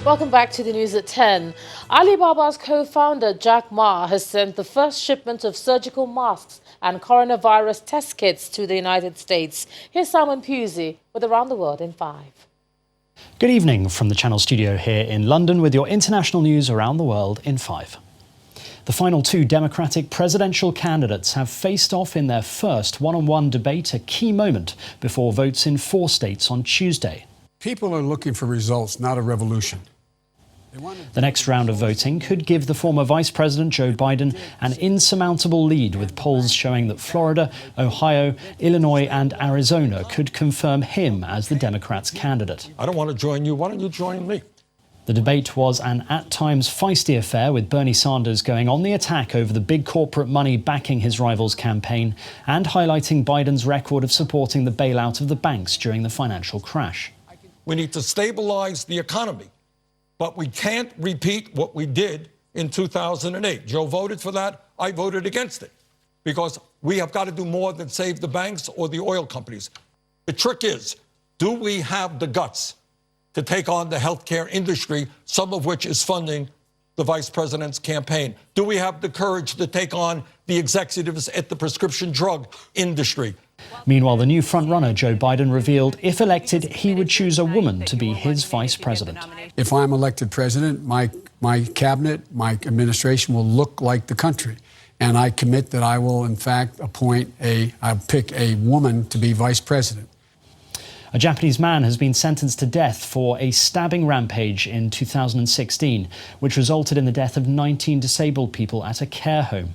Welcome back to the news at 10. Alibaba's co-founder Jack Ma has sent the first shipment of surgical masks and coronavirus test kits to the United States. Here's Simon Pusey with Around the World in 5. Good evening from the Channel studio here in London with your international news around the world in 5. The final two Democratic presidential candidates have faced off in their first one-on-one debate, a key moment before votes in 4 states on Tuesday. People are looking for results, not a revolution. The next round of voting could give the former Vice President Joe Biden an insurmountable lead, with polls showing that Florida, Ohio, Illinois and Arizona could confirm him as the Democrats' candidate. I don't want to join you. Why don't you join me? The debate was an at times feisty affair, with Bernie Sanders going on the attack over the big corporate money backing his rival's campaign and highlighting Biden's record of supporting the bailout of the banks during the financial crash. We need to stabilize the economy, but we can't repeat what we did in 2008. Joe voted for that. I voted against it because we have got to do more than save the banks or the oil companies. The trick is, do we have the guts to take on the healthcare industry, some of which is funding the vice president's campaign? Do we have the courage to take on the executives at the prescription drug industry? Meanwhile, the new frontrunner, Joe Biden, revealed if elected, he would choose a woman to be his vice president. If I'm elected president, my cabinet, my administration will look like the country. And I commit that I will, in fact, I'll pick a woman to be vice president. A Japanese man has been sentenced to death for a stabbing rampage in 2016, which resulted in the death of 19 disabled people at a care home.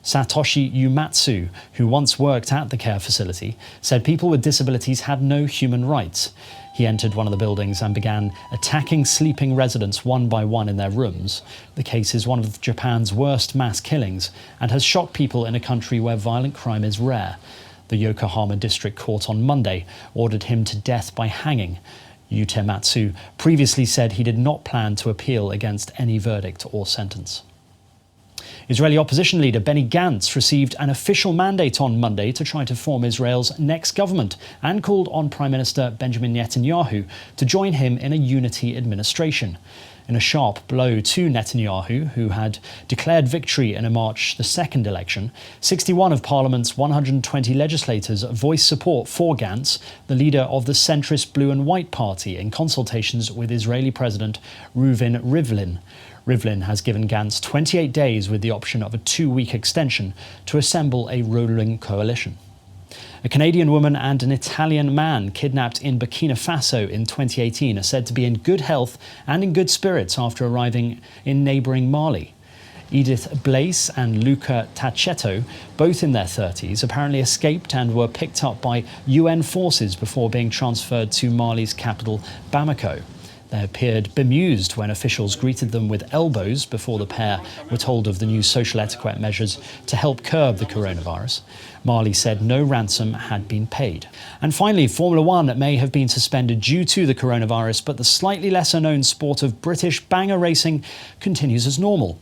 Satoshi Uematsu, who once worked at the care facility, said people with disabilities had no human rights. He entered one of the buildings and began attacking sleeping residents one by one in their rooms. The case is one of Japan's worst mass killings and has shocked people in a country where violent crime is rare. The Yokohama District Court on Monday ordered him to death by hanging. Uematsu previously said he did not plan to appeal against any verdict or sentence. Israeli opposition leader Benny Gantz received an official mandate on Monday to try to form Israel's next government and called on Prime Minister Benjamin Netanyahu to join him in a unity administration. In a sharp blow to Netanyahu, who had declared victory in a March the 2nd election, 61 of Parliament's 120 legislators voiced support for Gantz, the leader of the centrist Blue and White Party, in consultations with Israeli President Reuven Rivlin. Rivlin has given Gantz 28 days with the option of a 2-week extension to assemble a ruling coalition. A Canadian woman and an Italian man kidnapped in Burkina Faso in 2018 are said to be in good health and in good spirits after arriving in neighbouring Mali. Edith Blaise and Luca Tacchetto, both in their 30s, apparently escaped and were picked up by UN forces before being transferred to Mali's capital, Bamako. They appeared bemused when officials greeted them with elbows before the pair were told of the new social etiquette measures to help curb the coronavirus. Mali said no ransom had been paid. And finally, Formula One may have been suspended due to the coronavirus, but the slightly lesser-known sport of British banger racing continues as normal.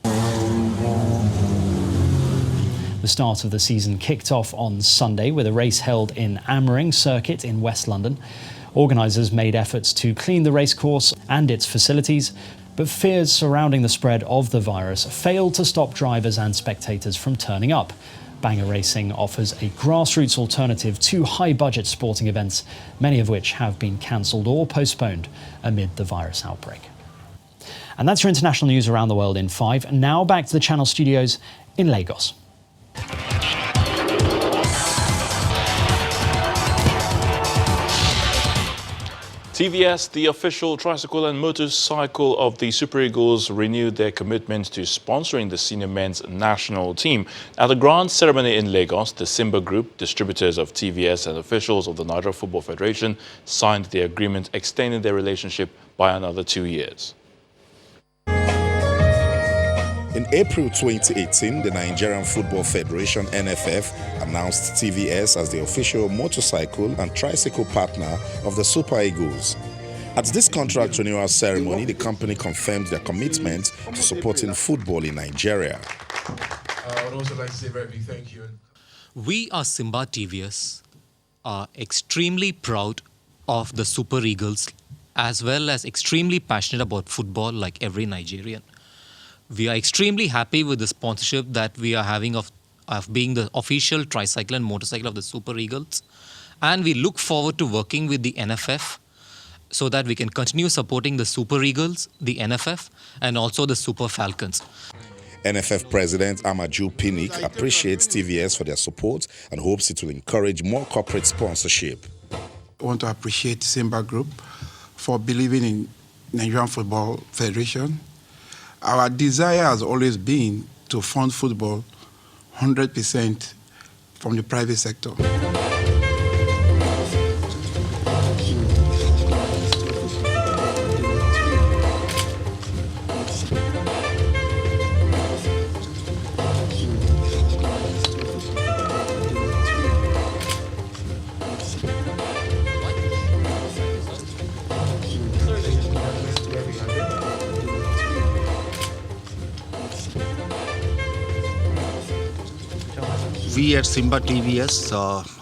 The start of the season kicked off on Sunday with a race held in Ammering Circuit in West London. Organisers made efforts to clean the racecourse and its facilities, but fears surrounding the spread of the virus failed to stop drivers and spectators from turning up. Banger Racing offers a grassroots alternative to high-budget sporting events, many of which have been cancelled or postponed amid the virus outbreak. And that's your international news around the world in 5. Now back to the Channel studios in Lagos. TVS, the official tricycle and motorcycle of the Super Eagles, renewed their commitment to sponsoring the senior men's national team. At the grand ceremony in Lagos, the Simba Group, distributors of TVS and officials of the Nigeria Football Federation, signed the agreement extending their relationship by another 2 years. In April 2018, the Nigerian Football Federation, NFF, announced TVS as the official motorcycle and tricycle partner of the Super Eagles. At this contract renewal ceremony, the company confirmed their commitment to supporting football in Nigeria. I would also like to say a very big thank you. We are Simba TVS are extremely proud of the Super Eagles as well as extremely passionate about football like every Nigerian. We are extremely happy with the sponsorship that we are having of being the official tricycle and motorcycle of the Super Eagles. And we look forward to working with the NFF so that we can continue supporting the Super Eagles, the NFF, and also the Super Falcons. NFF President Amaju Pinnick appreciates TVS for their support and hopes it will encourage more corporate sponsorship. I want to appreciate Simba Group for believing in Nigerian Football Federation. Our desire has always been to fund football 100% from the private sector. We at Simba TVS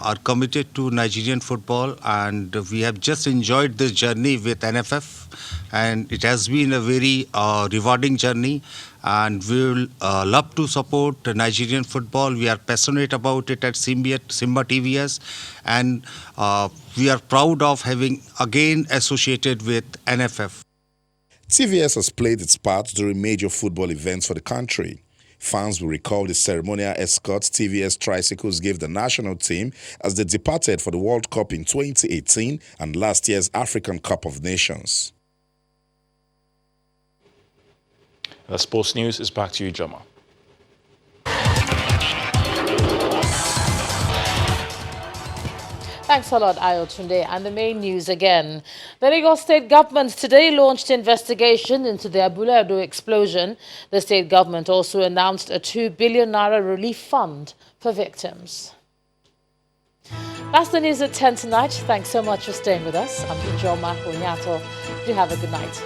are committed to Nigerian football, and we have just enjoyed this journey with NFF, and it has been a very rewarding journey, and we will love to support Nigerian football. We are passionate about it at Simba TVS, and we are proud of having again associated with NFF. TVS has played its part during major football events for the country. Fans will recall the ceremonial escorts TVS tricycles gave the national team as they departed for the World Cup in 2018 and last year's African Cup of Nations. The sports news is back to you, Jama. Thanks a lot, Ayotunde. And the main news again. The Lagos State government today launched investigation into the Abule Edo explosion. The state government also announced a 2 billion naira relief fund for victims. That's the news at 10 tonight. Thanks so much for staying with us. I'm Ijoma Onyato. Do have a good night.